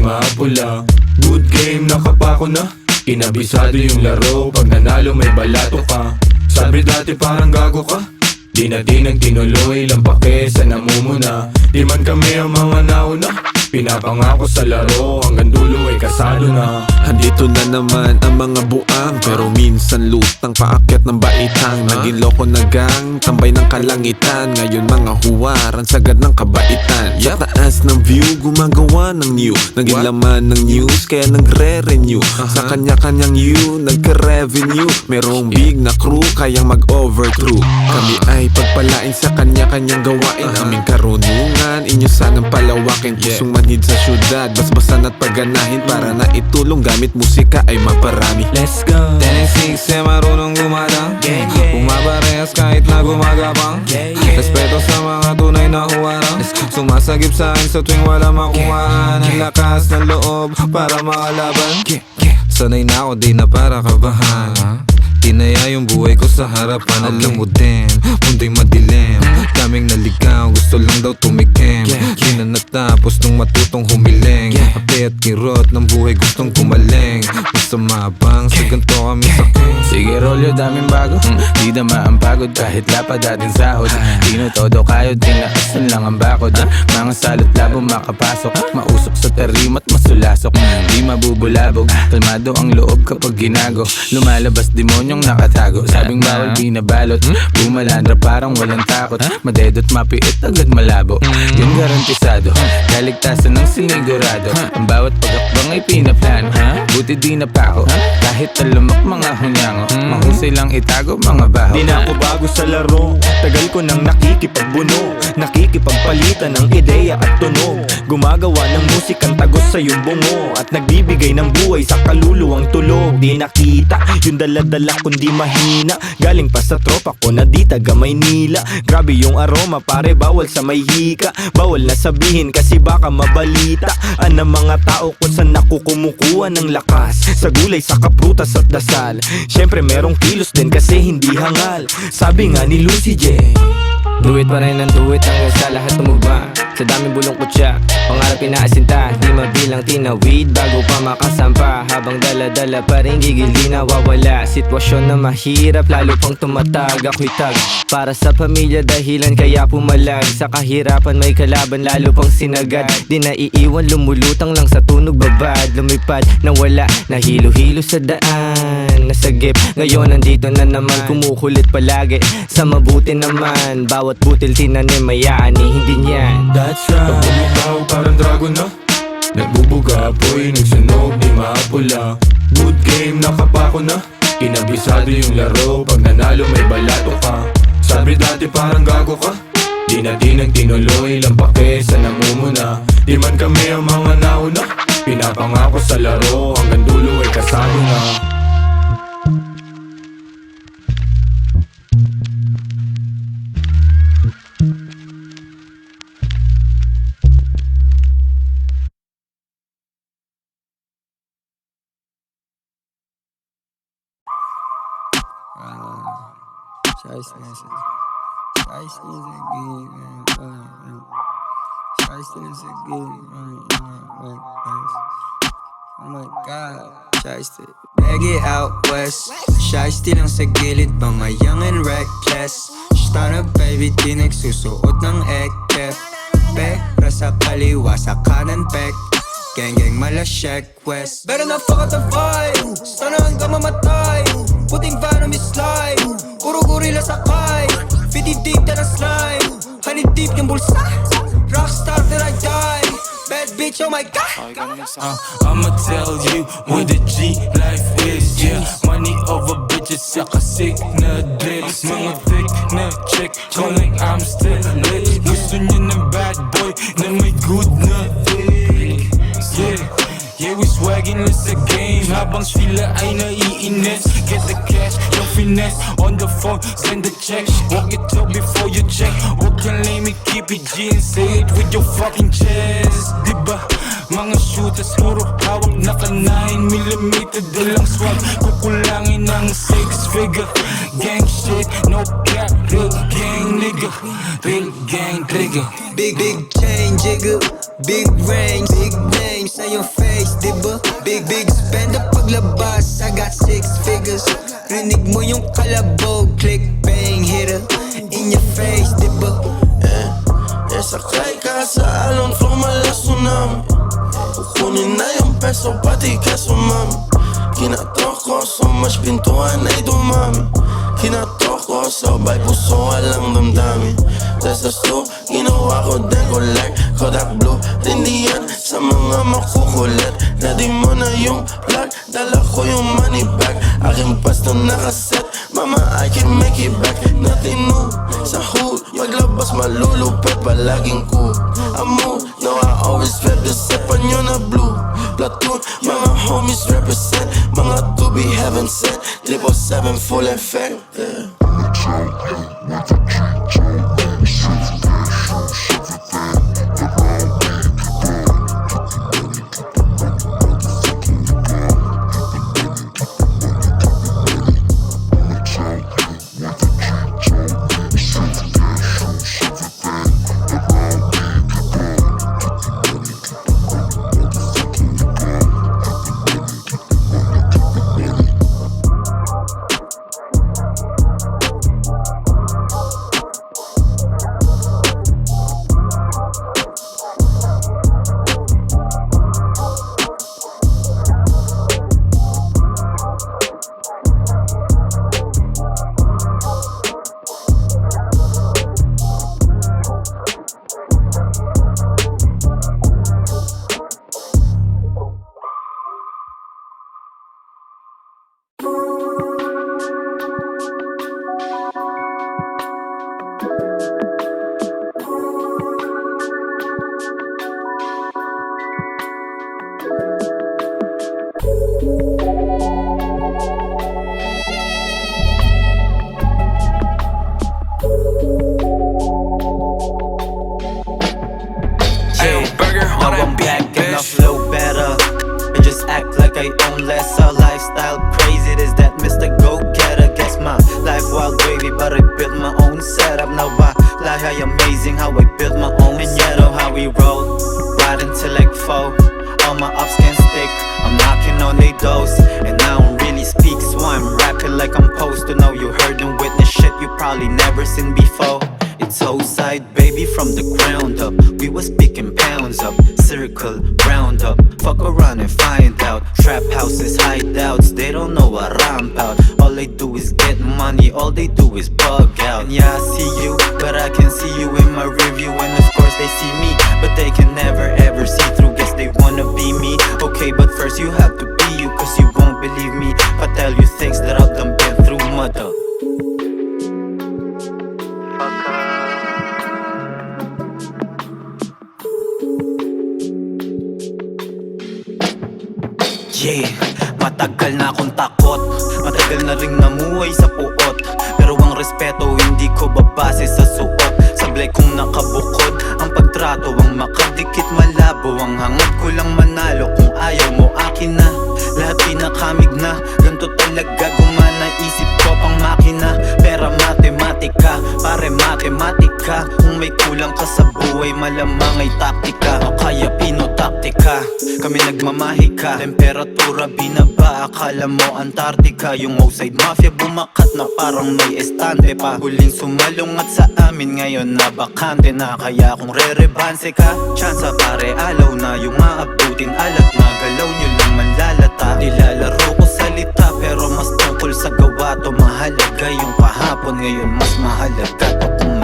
maapula. Good game, nakapako na. Kinabisado yung laro, pag nanalo may balato ka. Sabi dati parang gago ka, di natin nagtinuloy, lampake sa namumuna. Di man kami ang mga nauna, pinapangako sa laro, hanggang dulo ay kasado na. Andito na naman ang mga buang, pero minsan lutang paakyat ng baitang. Naging loko na gang, tambay ng kalangitan. Ngayon mga huwaran, sagad ng kabaitan. Sa taas ng view, gumagawa ng new. Naging laman ng news, kaya nagre-renew. Sa kanya-kanyang you, nagka-revenue. Merong big na crew, kayang mag-overthrow. Kami ay pagpalain sa kanya-kanyang gawain. Aming karunungan, inyo sanang palawakin. Pusong manhid sa syudad, basbasan at pagganahin. Para na itulong gamit musika ay maparami. Let's go! 10-6 ay marunong gumadang, bumabarehas kahit na gumagapang. Respeto sa mga tunay na huwarang, sumasagip sa akin sa tuwing wala makuhaan. Ang lakas ng loob para makalaban. Sanay na ako, di na para kabahan. Tinaya yung buhay ko sa harapan. Alam mo din, mundo'y madilim. Daming naligaw, gusto lang daw tumikim. Di na natapos nung matutong humiling. Ape at kirot ng buhay gustong gumaling. Basta mabang, sa ganito kami sakin. Sige rolyo, daming bago, di dama ang pagod. Kahit lapad dating sahod, di na todo kayod, tinakasan lang ang bakod. Mga salot labo makapasok, mausok sa tarimat masulasok. Di mabubulabog, kalmado ang loob kapag ginago. Lumalabas demonyong nakatago, sabing bawal binabalot. Bumalandra parang walang takot, madedot mapiit agad malabo. Yung garantisado, kaligtasan ng sinigurado. Ang bawat pagakbang ay pinaplano, buti di napako. Kahit talamak mga hunyango, mahusay lang itago mga baho. Di na ako bago sa laro, tagal ko nang nakikipagbuno, nakikipagpalitan ng ideya at tunog. Gumagawa ng musikang tagos sa iyong bungo, at nagbibigay ng buhay sa kaluluwang tulog. Di nakita yung daladala kundi mahina, galing pa sa tropa ko na di taga Maynila. Grabe yung aroma pare, bawal sa may hika. Bawal na sabihin kasi baka mabalita ang mga tao kung saan ako kumukuha ng lakas. Sa gulay, sa kaprutas at dasal, syempre merong kilos din kasi hindi hangal. Sabi nga ni Lucy J, do it pa rin ang do it hanggang sa lahat tumugma. Sa daming bulong kutya, pangarap inaasinta. Di mabilang tinawid bago pa makasampa. Habang dala-dala pa rin gigil di nawawala. Sitwasyon na mahirap lalo pang tumatag. Ako'y tag para sa pamilya dahilan kaya pumalag. Sa kahirapan may kalaban lalo pang sinagad. Di naiiwan lumulutang lang sa tunog babad. Lumipad na wala, nahilo-hilo sa daan. Nasagip, ngayon nandito na naman. Kumukulit palagi, sa mabuti naman. Bawat butil tinanim may aani, hindi niyan. that's right. Pag bumitaw parang dragon na, nagbubuga apoy, nagsunog di maapula. Good game, nakapako na. Kinabisado yung laro, pag nanalo may balato ka. Sabi dati parang gago ka, di natin nagtinuloy, lampake sa namumuna. Di man kami ang mga nauna, pinapangako sa laro, hanggang dulo ay kasado na. Oh my God, Shiesty. Bag it out west, Shiesty lang sa gilid, mga young and reckless. Stunner baby, di nagsusuot ng ekep. Pera sa kaliwa, sa kanan pek. Gang malasyek west. Better na fuck at the vibe, stunner hanggang mamatay. Puting venom is slide, puro gorilla sakay. 50 deep na slide, honey deep yung bulsa. Rockstar till I die, bad bitch oh my god. I'ma tell you what the G life is, yeah. Money over bitches, saka sick na dicks. Mga thick na chick, calling I'm still lit. Gusto niya ng bad boy na may good na dick. Yeah, we swaggin' sa game habang sila ay naiinis. Get the cash, yung finesse on the phone, send the check. Walk it up before you check. Walk your lane, me keep it G and say it with your fucking chest. Diba? Mga shooters puro hawak naka 9mm. Dalang swag, kukulangin ng 6 figure. Gang shit, no cap, real gang nigga. Real gang trigger. Big chain jigger, big range, big name. Say yung face, diba? Big spender paglabas, I got 6 figures. Rinig mo yung kalabog, click, bang, hitter. In your face, diba? Sakay ka sa alon, flow mala tsunami. Kukunin na yung peso, pati keso mami. Kinatok ko, so much pintuan ay dumami. Kinatok ko, sabay puso, walang damdamin. Testas to, ginawa ko din ko like Kodak Blue. Hindi yan sa mga makukulit. Ready mo na yung plug, dala ko yung money bag. Aking pasto nakaset, mama I can make it back. Nothing new sa hood, maglabas malulupit, palaging cool. I move, no I always rep the set, panyo na blue platoon, mga homies represent. Mga to be heaven sent, 777 full effect, yeah. I own less, our lifestyle crazy. It is that Mr. Go-Getter. Guess my life wild gravy, but I built my own setup. Now I lie how amazing how I built my own setup. How we roll, ride until like 4. All my ups can stick, I'm knocking on they doors. And I don't really speak, so I'm rapping like I'm supposed to. Know you heard and witness shit you probably never seen before. It's whole side, baby, from the ground up. We was picking pounds up, circle, round up. Fuck around and find out. Trap houses, hideouts, they don't know what I'm about. All they do is get money, all they do is bug out. And yeah, I see you, but I can see you in my review. And of course they see me, but they can never ever see through. Guess they wanna be me, okay, but first you have to be you. Cause you won't believe me if I tell you things that I've done been through, mother. Yeah, matagal na akong takot, matagal na ring namuhay sa puot. Pero ang respeto hindi ko babase sa suot. Sablay kong nakabukod ang pagtrato, ang makadikit malabo. Ang hangad ko lang manalo, kung ayaw mo akin na. Lahat pinakamig na, ganito talaga gumana. Isip ko pang makina, pera matematika, pare matematika. Kung may kulang ka sa buhay, malamang ay taktika. O kaya pinotaktika, kami nagmamahika. Temperatura binaba, akala mo Antarctica. Yung outside mafia bumakat na parang may estante pa. Huling sumalungat sa amin, ngayon na bakante na. Kaya kung re-rebanse ka, tsansa pare alaw na. Yung maabutin alat na, galaw nyo lang manlalata. Nilalaro ko salita, pero mas tungkol sa gawa to. Mahalaga yung kahapon, ngayon mas mahalaga to. Kung